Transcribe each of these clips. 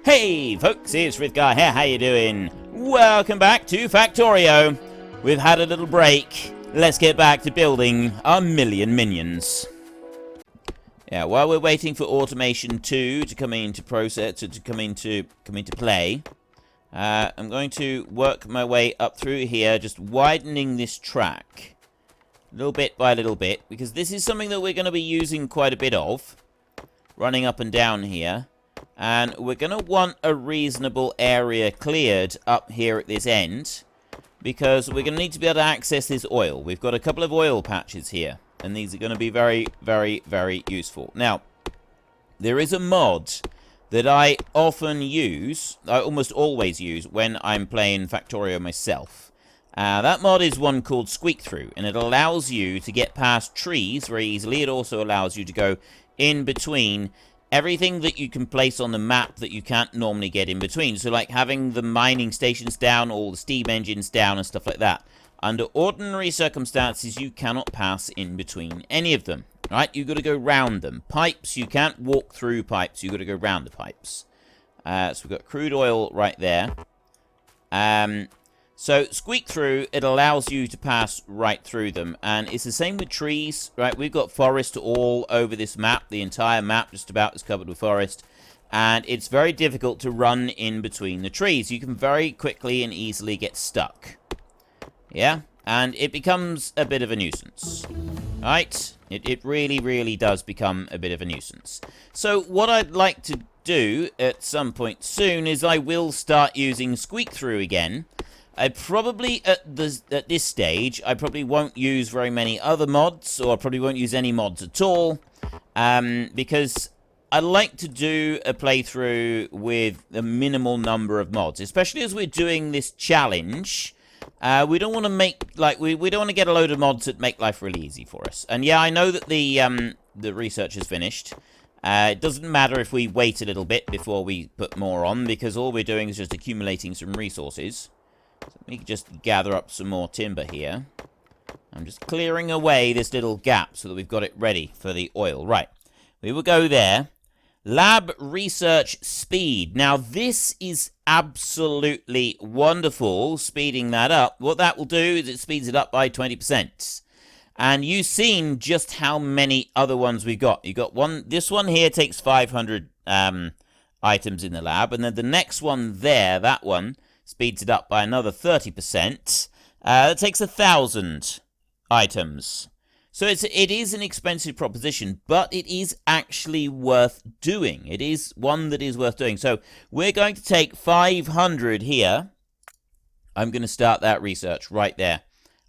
Hey folks, it's Frithgar here, how you doing? Welcome back to Factorio. We've had a little break. Let's get back to building our million minions. Yeah, while we're waiting for Automation 2 to come into play, I'm going to work my way up through here, just widening this track. Little bit by little bit, because this is something that we're going to be using quite a bit of. Running up and down here. And we're going to want a reasonable area cleared up here at this end, because we're going to need to be able to access this oil. We've got a couple of oil patches here, and these are going to be very, very, very useful. Now, there is a mod that I often use, I almost always use, when I'm playing Factorio myself. That mod is one called Squeak Through, and it allows you to get past trees very easily. It also allows you to go in between everything that you can place on the map that you can't normally get in between. So like having the mining stations down, all the steam engines down and stuff like that. Under ordinary circumstances, you cannot pass in between any of them. Right? You've got to go round them. Pipes, you can't walk through pipes. You've got to go round the pipes. So we've got crude oil right there. So Squeak Through, it allows you to pass right through them. And it's the same with trees, right? We've got forest all over this map. The entire map just about is covered with forest. And it's very difficult to run in between the trees. You can very quickly and easily get stuck. Yeah? And it becomes a bit of a nuisance. Right? It really, really does become a bit of a nuisance. So what I'd like to do at some point soon is I will start using Squeak Through again. I probably, at this stage, I probably won't use very many other mods, or I probably won't use any mods at all, because I like to do a playthrough with a minimal number of mods, especially as we're doing this challenge. We don't want to make, like, we don't want to get a load of mods that make life really easy for us. And yeah, I know that the research is finished. It doesn't matter if we wait a little bit before we put more on, because all we're doing is just accumulating some resources. So let me just gather up some more timber here. I'm just clearing away this little gap so that we've got it ready for the oil. Right, we will go there. Lab research speed. Now, this is absolutely wonderful, speeding that up. What that will do is it speeds it up by 20%. And you've seen just how many other ones we've got. You've got one, this one here takes 500 items in the lab. And then the next one there, that one, speeds it up by another 30%. That takes 1,000 items. So it is an expensive proposition, but it is actually worth doing. It is one that is worth doing. So we're going to take 500 here. I'm going to start that research right there.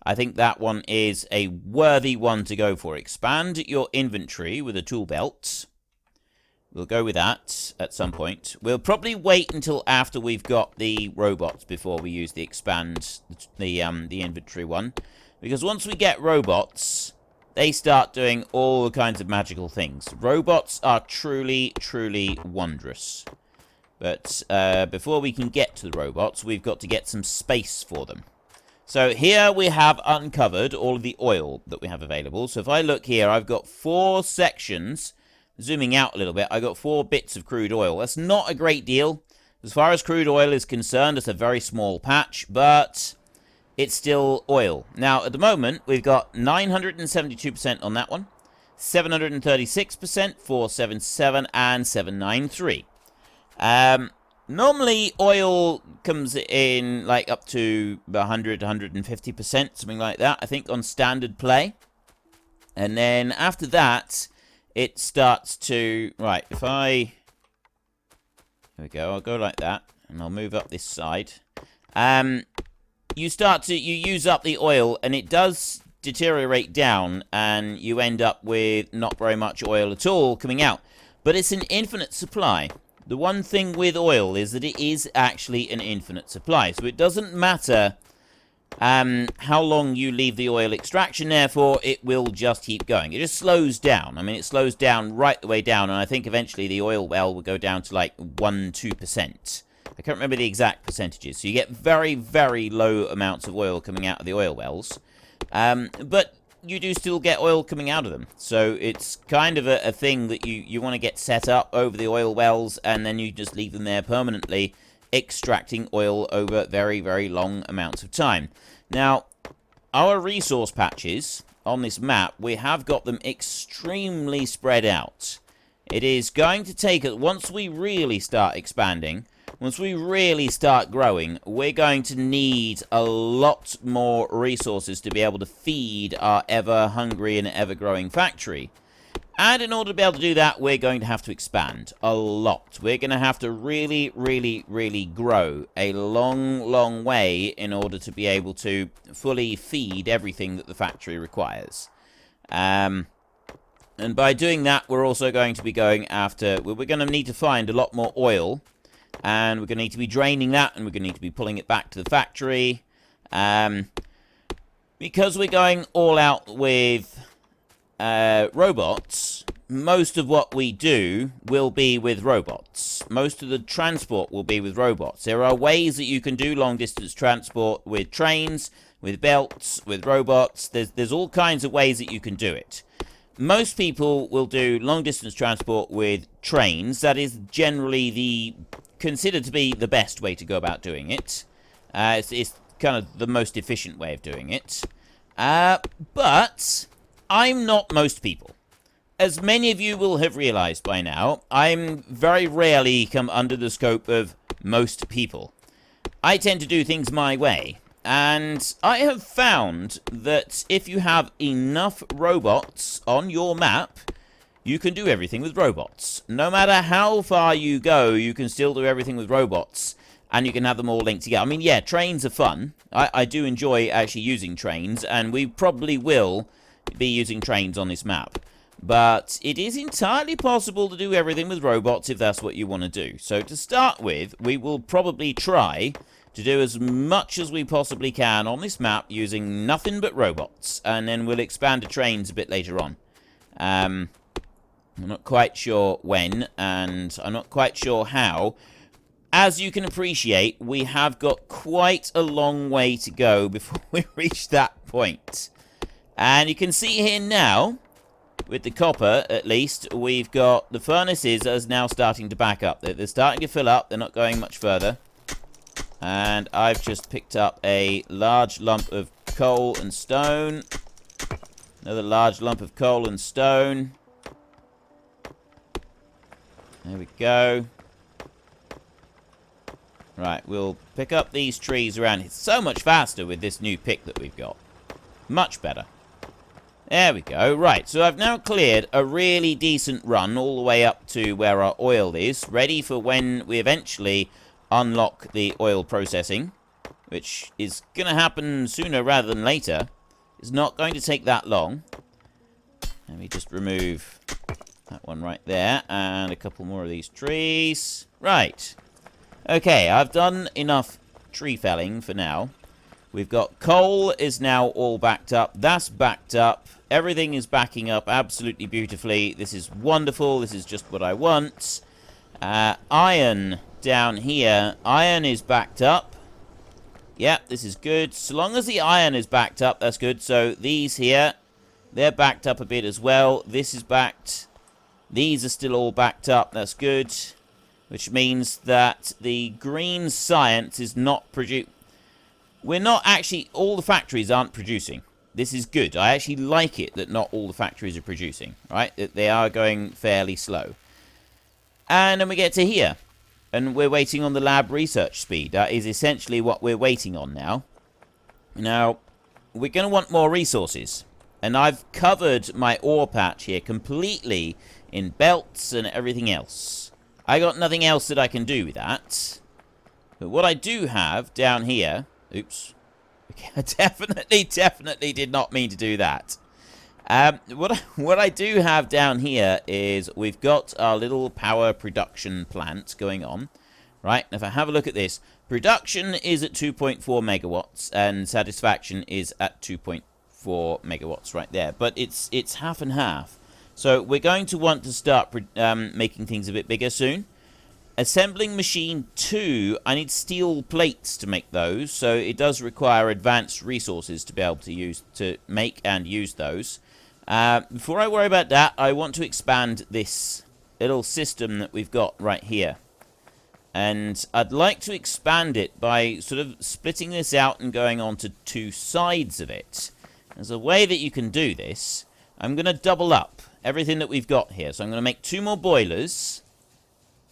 I think that one is a worthy one to go for. Expand your inventory with a tool belt. We'll go with that at some point. We'll probably wait until after we've got the robots before we use the expand the inventory one. Because once we get robots, they start doing all kinds of magical things. Robots are truly, truly wondrous. But before we can get to the robots, we've got to get some space for them. So here we have uncovered all of the oil that we have available. So if I look here, I've got 4 sections. Zooming out a little bit, I got 4 bits of crude oil. That's not a great deal. As far as crude oil is concerned, it's a very small patch, but it's still oil. Now, at the moment, we've got 972% on that one, 736%, 477, and 793. Normally, oil comes in like up to 100, 150%, something like that, I think, on standard play. And then after that, it starts to, right, if I, here we go, I'll go like that, and I'll move up this side. You use up the oil, and it does deteriorate down, and you end up with not very much oil at all coming out. But it's an infinite supply. The one thing with oil is that it is actually an infinite supply, so it doesn't matter how long you leave the oil extraction there for, it will just keep going. It just slows down. I mean, it slows down right the way down, and I think eventually the oil well will go down to like 1-2%. I can't remember the exact percentages. So you get very, very low amounts of oil coming out of the oil wells. But you do still get oil coming out of them. So it's kind of a thing that you want to get set up over the oil wells, and then you just leave them there permanently, extracting oil over very, very long amounts of time. Now, our resource patches on this map, we have got them extremely spread out. It is going to take us, once we really start expanding, once we really start growing, we're going to need a lot more resources to be able to feed our ever-hungry and ever-growing factory. And in order to be able to do that, we're going to have to expand a lot. We're going to have to really, really, really grow a long, long way in order to be able to fully feed everything that the factory requires. And by doing that, we're also going to be going after... We're going to need to find a lot more oil. And we're going to need to be draining that, and we're going to need to be pulling it back to the factory. Because we're going all out with robots, most of what we do will be with robots. Most of the transport will be with robots. There are ways that you can do long-distance transport with trains, with belts, with robots. There's all kinds of ways that you can do it. Most people will do long-distance transport with trains. That is generally considered to be the best way to go about doing it. It's kind of the most efficient way of doing it. But I'm not most people. As many of you will have realized by now, I'm very rarely come under the scope of most people. I tend to do things my way. And I have found that if you have enough robots on your map, you can do everything with robots. No matter how far you go, you can still do everything with robots. And you can have them all linked together. I mean, yeah, trains are fun. I do enjoy actually using trains. And we probably will be using trains on this map. But it is entirely possible to do everything with robots if that's what you want to do. So to start with, we will probably try to do as much as we possibly can on this map using nothing but robots. And then we'll expand to trains a bit later on. I'm not quite sure when, and I'm not quite sure how. As you can appreciate, we have got quite a long way to go before we reach that point. And you can see here now, with the copper at least, we've got the furnaces as now starting to back up. They're starting to fill up, they're not going much further. And I've just picked up a large lump of coal and stone. Another large lump of coal and stone. There we go. Right, we'll pick up these trees around. It's so much faster with this new pick that we've got. Much better. There we go. Right, so I've now cleared a really decent run all the way up to where our oil is, ready for when we eventually unlock the oil processing, which is going to happen sooner rather than later. It's not going to take that long. Let me just remove that one right there, and a couple more of these trees. Right. Okay, I've done enough tree felling for now. We've got coal is now all backed up. That's backed up. Everything is backing up absolutely beautifully. This is wonderful. This is just what I want. Iron down here. Iron is backed up. Yep, this is good. So long as the iron is backed up, that's good. So these here, they're backed up a bit as well. This is backed. These are still all backed up. That's good. Which means that the green science is not producing. We're not actually... All the factories aren't producing. This is good. I actually like it that not all the factories are producing. Right? That they are going fairly slow. And then we get to here. And we're waiting on the lab research speed. That is essentially what we're waiting on now. Now, we're going to want more resources. And I've covered my ore patch here completely in belts and everything else. I got nothing else that I can do with that. But what I do have down here... Oops. Okay, I definitely did not mean to do that. What I do have down here is we've got our little power production plant going on. Right, and if I have a look at this, production is at 2.4 megawatts and satisfaction is at 2.4 megawatts right there. But it's half and half. So we're going to want to start making things a bit bigger soon. Assembling machine 2, I need steel plates to make those, so it does require advanced resources to be able to make and use those. Before I worry about that, I want to expand this little system that we've got right here. And I'd like to expand it by sort of splitting this out and going on to 2 sides of it. There's a way that you can do this. I'm going to double up everything that we've got here. So I'm going to make 2 more boilers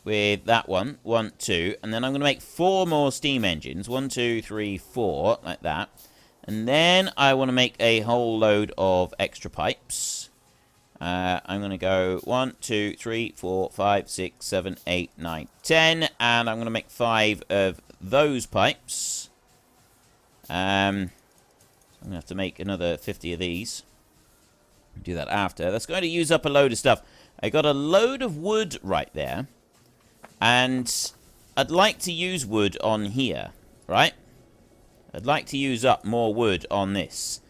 with that one, 1, 2, and then I'm going to make 4 more steam engines, 1, 2, 3, 4, like that. And then I want to make a whole load of extra pipes. I'm going to go 1, 2, 3, 4, 5, 6, 7, 8, 9, 10, and I'm going to make 5 of those pipes. I'm going to have to make another 50 of these. Do that after. That's going to use up a load of stuff. I got a load of wood right there. And I'd like to use wood on here, right? I'd like to use up more wood on this.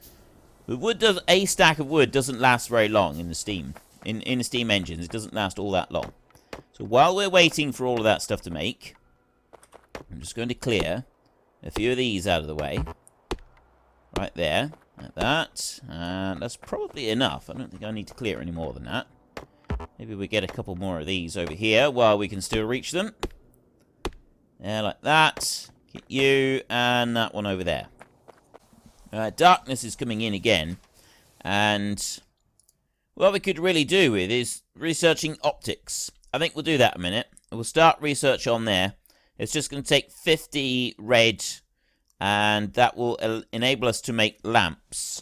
A stack of wood doesn't last very long in the steam. In the steam engines, it doesn't last all that long. So while we're waiting for all of that stuff to make, I'm just going to clear a few of these out of the way. Right there, like that. And that's probably enough. I don't think I need to clear any more than that. Maybe we get a couple more of these over here while we can still reach them. Yeah, like that. Get you, and that one over there. Darkness is coming in again. And what we could really do with is researching optics. I think we'll do that in a minute. We'll start research on there. It's just going to take 50 red, and that will enable us to make lamps,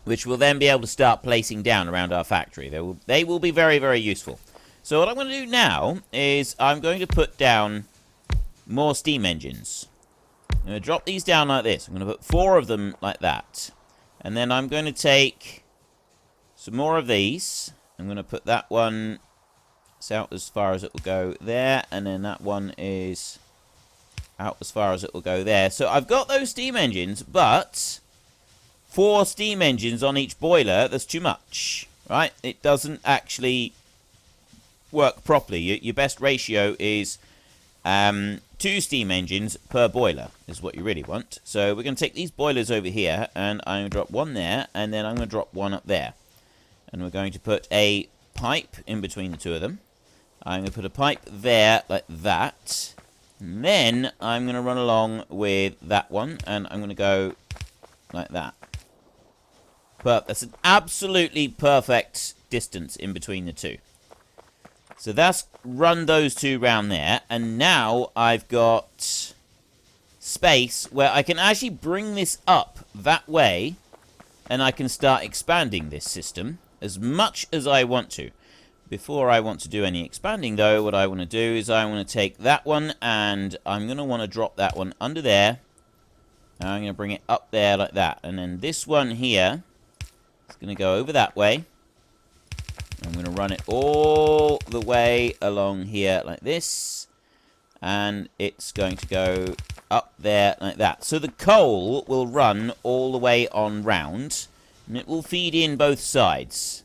which we'll then be able to start placing down around our factory. They will be very, very useful. So what I'm going to do now is I'm going to put down more steam engines. I'm going to drop these down like this. I'm going to put 4 of them like that. And then I'm going to take some more of these. I'm going to put that one out as far as it will go there. And then that one is out as far as it will go there. So I've got those steam engines, but 4 steam engines on each boiler, that's too much, right? It doesn't actually work properly. Your best ratio is 2 steam engines per boiler is what you really want. So we're going to take these boilers over here, and I'm going to drop 1 there, and then I'm going to drop 1 up there. And we're going to put a pipe in between the 2 of them. I'm going to put a pipe there like that. And then I'm going to run along with that one, and I'm going to go like that. But that's an absolutely perfect distance in between the 2. So that's run those 2 round there. And now I've got space where I can actually bring this up that way. And I can start expanding this system as much as I want to. Before I want to do any expanding, though, what I want to do is I want to take that one, and I'm going to want to drop that one under there. And I'm going to bring it up there like that. And then this one here, it's going to go over that way. I'm going to run it all the way along here like this. And it's going to go up there like that. So the coal will run all the way on round. And it will feed in both sides.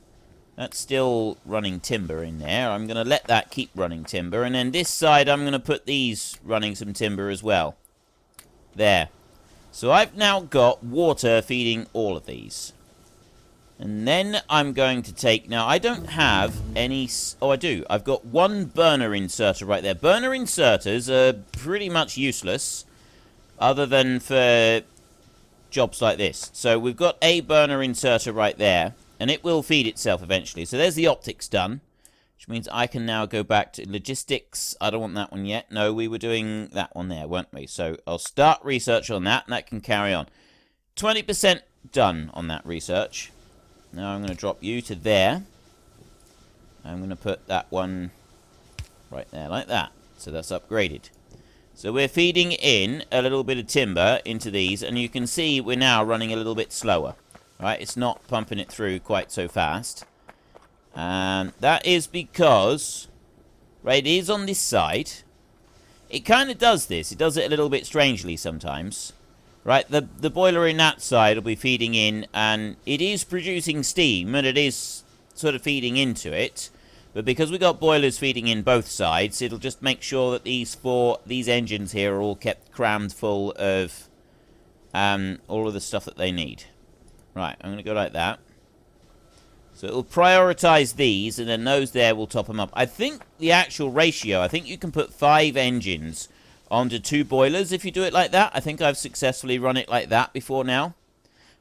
That's still running timber in there. I'm going to let that keep running timber. And then this side, I'm going to put these running some timber as well. There. So I've now got water feeding all of these. And then I'm going to take... Now, I don't have any... Oh, I do. I've got 1 burner inserter right there. Burner inserters are pretty much useless, other than for jobs like this. So we've got a burner inserter right there, and it will feed itself eventually. So there's the optics done, which means I can now go back to logistics. I don't want that one yet. No, we were doing that one there, weren't we? So I'll start research on that, and that can carry on. 20% done on that research. Now I'm going to drop you to there. I'm going to put that one right there like that. So that's upgraded. So we're feeding in a little bit of timber into these, and you can see we're now running a little bit slower. Right, it's not pumping it through quite so fast. And that is because, right, it is on this side. It kind of does this. It does it a little bit strangely sometimes. Right, the boiler in that side will be feeding in, and it is producing steam, and it is sort of feeding into it. But because we got boilers feeding in both sides, it'll just make sure that these engines here are all kept crammed full of all of the stuff that they need. Right, I'm going to go like that. So it'll prioritize these, and then those there will top them up. I think the actual ratio, I think you can put 5 engines onto 2 boilers if you do it like that. I think I've successfully run it like that before now.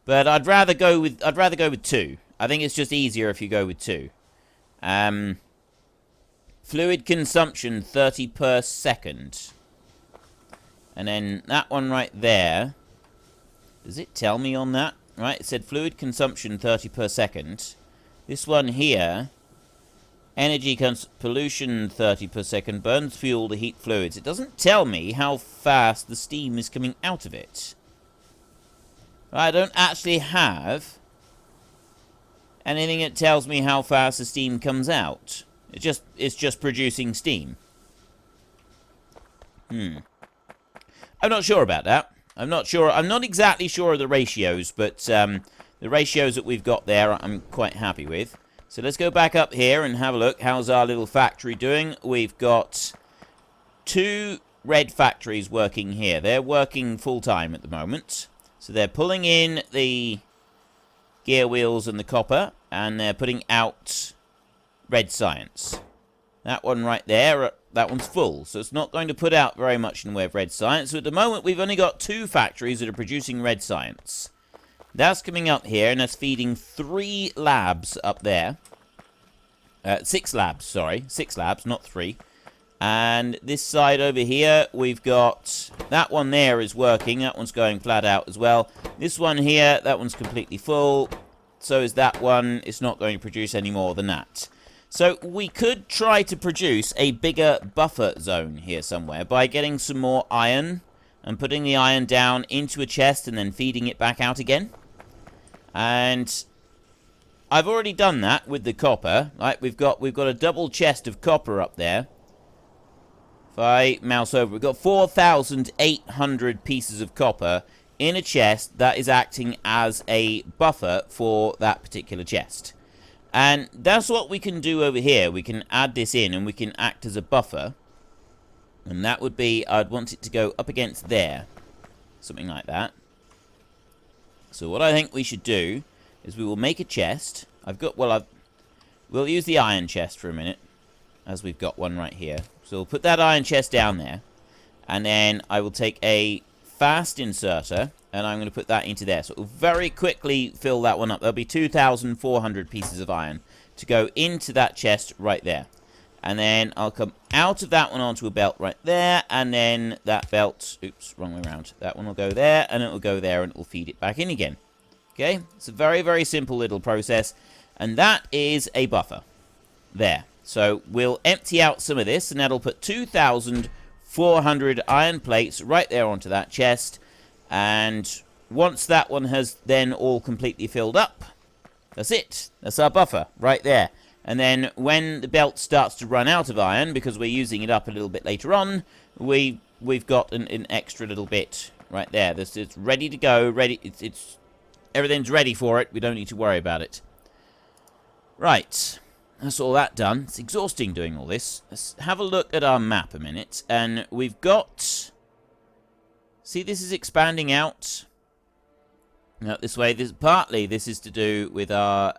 But I'd rather go with 2. I think it's just easier if you go with 2. Fluid consumption 30 per second. And then that one right there. Does it tell me on that? Right, it said fluid consumption 30 per second. This one here, energy pollution 30 per second, burns fuel to heat fluids. It doesn't tell me how fast the steam is coming out of it. I don't actually have anything that tells me how fast the steam comes out. It's just producing steam. I'm not sure about that. I'm not sure. I'm not exactly sure of the ratios, but the ratios that we've got there, I'm quite happy with. So let's go back up here and have a look. How's our little factory doing? We've got 2 red factories working here. They're working full-time at the moment. So they're pulling in the gear wheels and the copper, and they're putting out red science. That one right there, that one's full, so it's not going to put out very much in the way of red science. So at the moment, we've only got 2 factories that are producing red science. That's coming up here, and that's feeding 3 labs up there. 6 labs, sorry. 6 labs, not 3. And this side over here, we've got... that one there is working. That one's going flat out as well. This one here, that one's completely full. So is that one. It's not going to produce any more than that. So we could try to produce a bigger buffer zone here somewhere by getting some more iron and putting the iron down into a chest and then feeding it back out again. And I've already done that with the copper. Like we've got a double chest of copper up there. If I mouse over, we've got 4,800 pieces of copper in a chest that is acting as a buffer for that particular chest. And that's what we can do over here. We can add this in and we can act as a buffer. And that would be, I'd want it to go up against there. Something like that. So what I think we should do is we will make a chest. We'll use the iron chest for a minute, as we've got one right here. So we'll put that iron chest down there. And then I will take a fast inserter, and I'm going to put that into there. So it will very quickly fill that one up. There'll be 2,400 pieces of iron to go into that chest right there. And then I'll come out of that one onto a belt right there, and then that belt, oops, wrong way around. That one will go there, and it will go there, and it will feed it back in again. Okay, it's a very, very simple little process, and that is a buffer. There. So we'll empty out some of this, and that'll put 2,400 iron plates right there onto that chest. And once that one has then all completely filled up, that's it. That's our buffer right there. And then when the belt starts to run out of iron, because we're using it up a little bit later on, we've got an extra little bit right there. It's ready to go. Everything's ready for it. We don't need to worry about it. Right. That's all that done. It's exhausting doing all this. Let's have a look at our map a minute. And we've got... see, this is expanding out. Out this way. Partly this is to do with our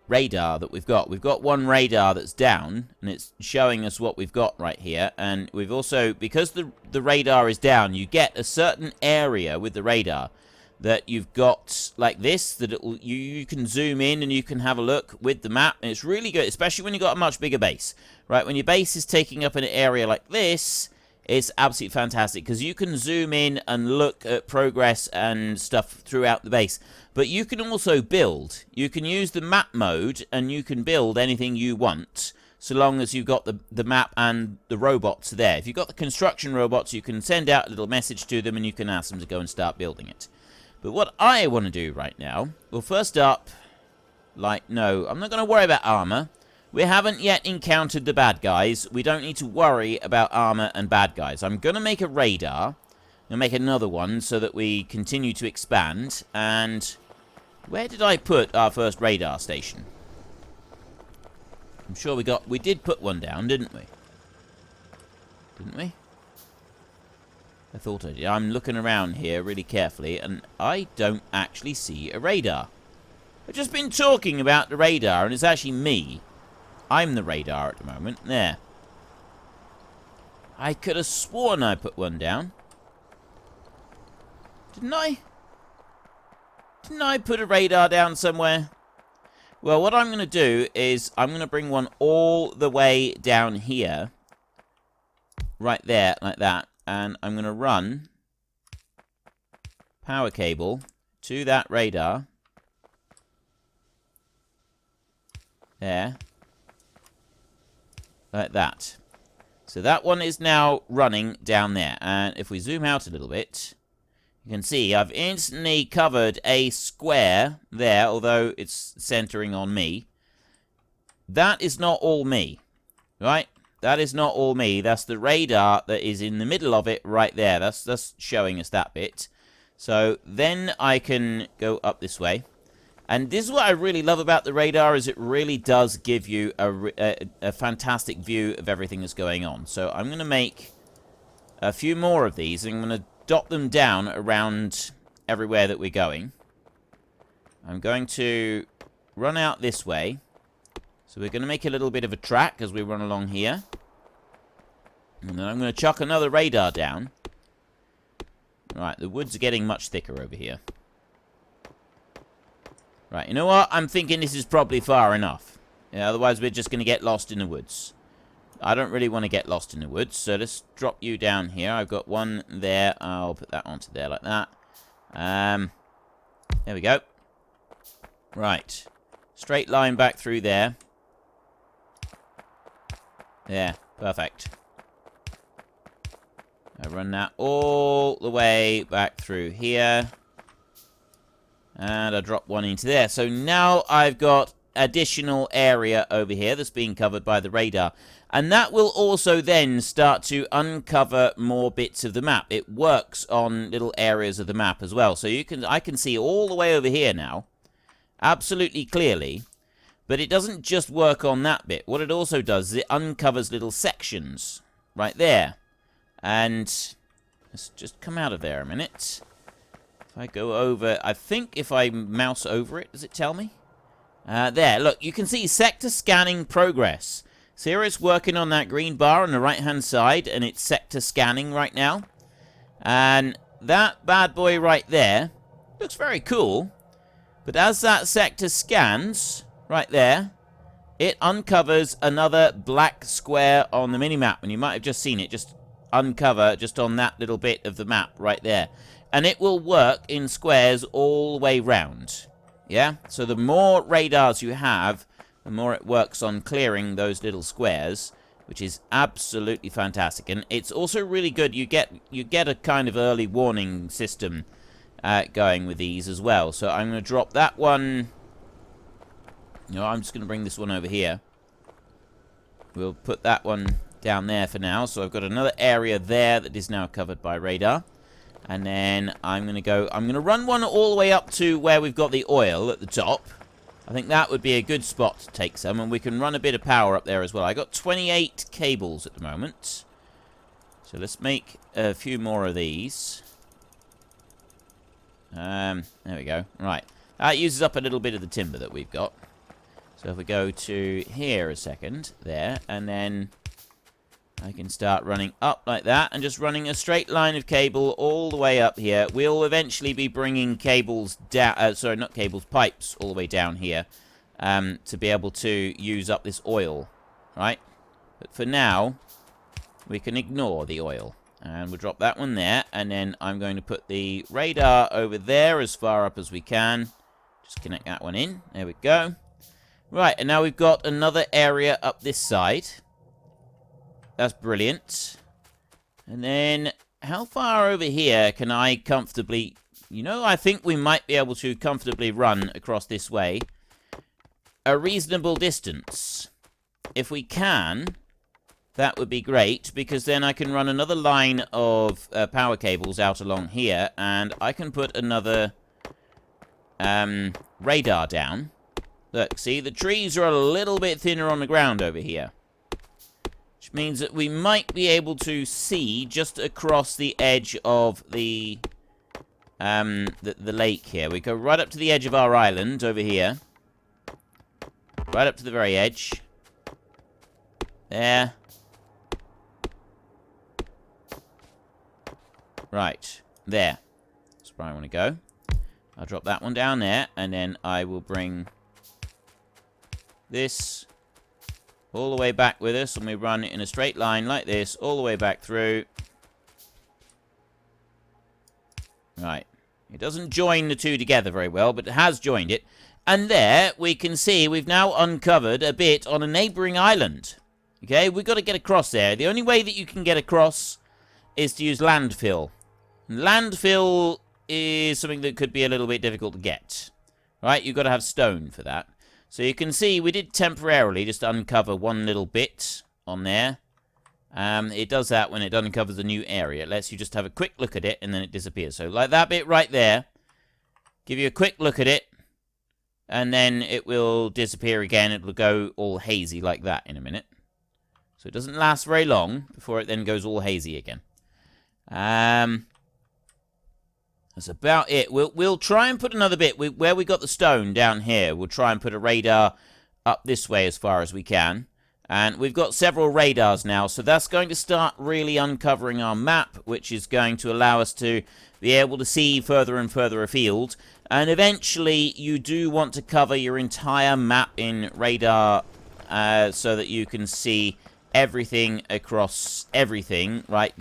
radar that we've got. We've got one radar that's down, and it's showing us what we've got right here. And we've also, because the radar is down, you get a certain area with the radar that you've got like this, that you can zoom in and you can have a look with the map, and it's really good, especially when you've got a much bigger base. Right, when your base is taking up an area like this, it's absolutely fantastic, because you can zoom in and look at progress and stuff throughout the base. But you can also build. You can use the map mode, and you can build anything you want, so long as you've got the map and the robots there. If you've got the construction robots, you can send out a little message to them, and you can ask them to go and start building it. But what I want to do right now, well, first up, no, I'm not going to worry about armor. We haven't yet encountered the bad guys. We don't need to worry about armor and bad guys. I'm going to make a radar. I'm going to make another one so that we continue to expand. And where did I put our first radar station? I'm sure we did put one down, didn't we? Didn't we? I thought I did. I'm looking around here really carefully, and I don't actually see a radar. I've just been talking about the radar, and it's actually me. I'm the radar at the moment. There. I could have sworn I put one down. Didn't I? Didn't I put a radar down somewhere? Well, what I'm going to do is I'm going to bring one all the way down here. Right there, like that. And I'm going to run power cable to that radar. There. Like that. So that one is now running down there. And if we zoom out a little bit, you can see I've instantly covered a square there, although it's centering on me. That is not all me, right? That is not all me. That's the radar that is in the middle of it right there. That's showing us that bit. So then I can go up this way. And this is what I really love about the radar, is it really does give you a fantastic view of everything that's going on. So I'm going to make a few more of these, and I'm going to dot them down around everywhere that we're going. I'm going to run out this way. So we're going to make a little bit of a track as we run along here. And then I'm going to chuck another radar down. Right, the woods are getting much thicker over here. Right, you know what? I'm thinking this is probably far enough. Yeah, otherwise we're just going to get lost in the woods. I don't really want to get lost in the woods, so let's drop you down here. I've got one there. I'll put that onto there like that. There we go. Right. Straight line back through there. There, perfect. I run that all the way back through here. And I drop one into there. So now I've got additional area over here that's being covered by the radar. And that will also then start to uncover more bits of the map. It works on little areas of the map as well. So I can see all the way over here now. Absolutely clearly. But it doesn't just work on that bit. What it also does is it uncovers little sections right there. And let's just come out of there a minute. If I go over, I think if I mouse over it, does it tell me? There, look, you can see sector scanning progress. So here it's working on that green bar on the right-hand side, and it's sector scanning right now. And that bad boy right there looks very cool. But as that sector scans, right there, it uncovers another black square on the minimap. And you might have just seen it just uncover just on that little bit of the map right there. And it will work in squares all the way round. Yeah? So the more radars you have, the more it works on clearing those little squares, which is absolutely fantastic. And it's also really good. You get a kind of early warning system going with these as well. So I'm going to drop that one. You know, I'm just going to bring this one over here. We'll put that one down there for now. So I've got another area there that is now covered by radar. And then I'm going to run one all the way up to where we've got the oil at the top. I think that would be a good spot to take some, and we can run a bit of power up there as well. I got 28 cables at the moment. So let's make a few more of these. There we go. Right. That uses up a little bit of the timber that we've got. So if we go to here a second, there, and then I can start running up like that, and just running a straight line of cable all the way up here. We'll eventually be bringing cables down, sorry, not cables, pipes all the way down here, to be able to use up this oil, right? But for now, we can ignore the oil. And we'll drop that one there, and then I'm going to put the radar over there as far up as we can. Just connect that one in. There we go. Right, and now we've got another area up this side. That's brilliant. And then, how far over here can I comfortably... You know, I think we might be able to comfortably run across this way a reasonable distance. If we can, that would be great, because then I can run another line of power cables out along here, and I can put another radar down Look, see, the trees are a little bit thinner on the ground over here. Which means that we might be able to see just across the edge of the lake here. We go right up to the edge of our island over here. Right up to the very edge. There. Right. There. That's where I want to go. I'll drop that one down there, and then I will bring this all the way back with us, and we run it in a straight line like this, all the way back through. Right. It doesn't join the two together very well, but it has joined it. And there, we can see we've now uncovered a bit on a neighbouring island. Okay, we've got to get across there. The only way that you can get across is to use landfill. Landfill is something that could be a little bit difficult to get. Right, you've got to have stone for that. So you can see we did temporarily just uncover one little bit on there. It does that when it uncovers a new area. It lets you just have a quick look at it, and then it disappears. So like that bit right there, give you a quick look at it, and then it will disappear again. It will go all hazy like that in a minute. So it doesn't last very long before it then goes all hazy again. That's about it. We'll try and put another bit. Where we got the stone down here, we'll try and put a radar up this way as far as we can. And we've got several radars now, so that's going to start really uncovering our map, which is going to allow us to be able to see further and further afield. And eventually, you do want to cover your entire map in radar so that you can see everything across everything, right?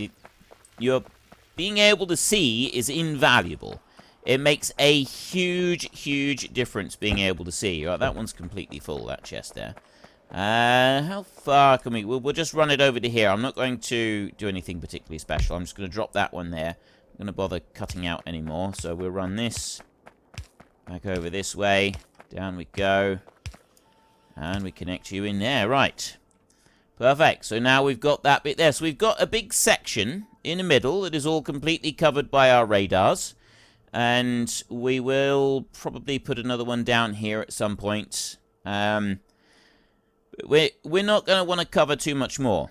You're being able to see is invaluable. It makes a huge, huge difference being able to see. Right, that one's completely full, that chest there. How far can we... We'll just run it over to here. I'm not going to do anything particularly special. I'm just going to drop that one there. I'm going to bother cutting out anymore. So we'll run this back over this way. Down we go. And we connect you in there. Right. Perfect. So now we've got that bit there. So we've got a big section in the middle that is all completely covered by our radars. And we will probably put another one down here at some point. We're not going to want to cover too much more.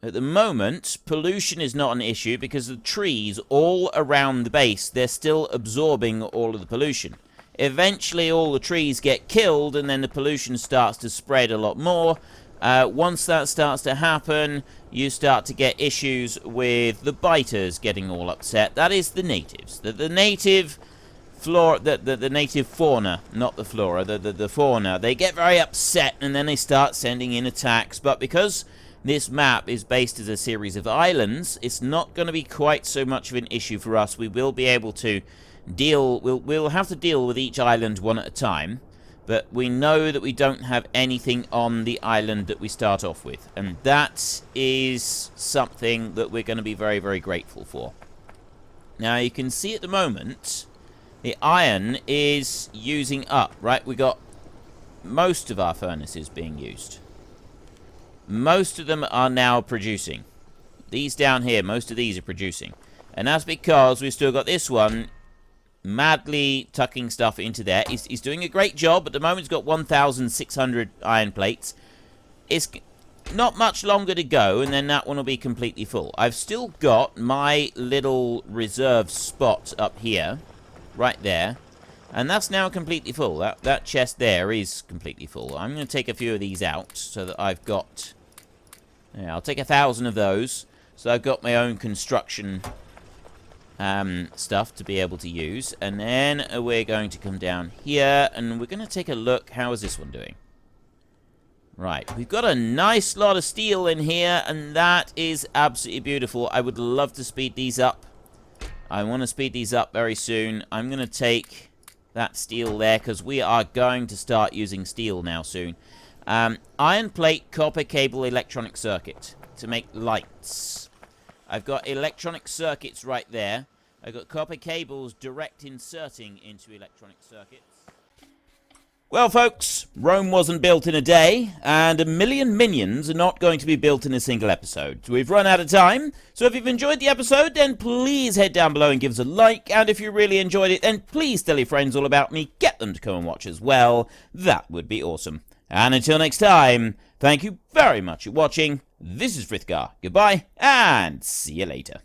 At the moment, pollution is not an issue because the trees all around the base, they're still absorbing all of the pollution. Eventually, all the trees get killed and then the pollution starts to spread a lot more. Once that starts to happen, you start to get issues with the biters getting all upset. That is the natives. The native flora, the native fauna, not the flora, the fauna, they get very upset and then they start sending in attacks. But because this map is based as a series of islands, it's not going to be quite so much of an issue for us. We will be able to deal, we'll have to deal with each island one at a time. But we know that we don't have anything on the island that we start off with. And that is something that we're going to be very, very grateful for. Now, you can see at the moment, the iron is using up, right? We got most of our furnaces being used. Most of them are now producing. These down here, most of these are producing. And that's because we've still got this one madly tucking stuff into there. He's doing a great job. At the moment, he's got 1,600 iron plates. It's not much longer to go, and then that one will be completely full. I've still got my little reserve spot up here, right there, and that's now completely full. That chest there is completely full. I'm going to take a few of these out so that I've got... Yeah, I'll take 1,000 of those, so I've got my own construction stuff to be able to use. And then we're going to come down here and we're going to take a look. How is this one doing? Right, we've got a nice lot of steel in here, and that is absolutely beautiful. I would love to speed these up. I want to speed these up very soon. I'm going to take that steel there because we are going to start using steel now soon. Iron plate, copper cable, electronic circuit to make lights. I've got electronic circuits right there. I've got copper cables direct inserting into electronic circuits. Well, folks, Rome wasn't built in a day, and 1,000,000 minions are not going to be built in a single episode. We've run out of time, so if you've enjoyed the episode, then please head down below and give us a like, and if you really enjoyed it, then please tell your friends all about me, get them to come and watch as well. That would be awesome. And until next time, thank you very much for watching. This is Frithgar. Goodbye, and see you later.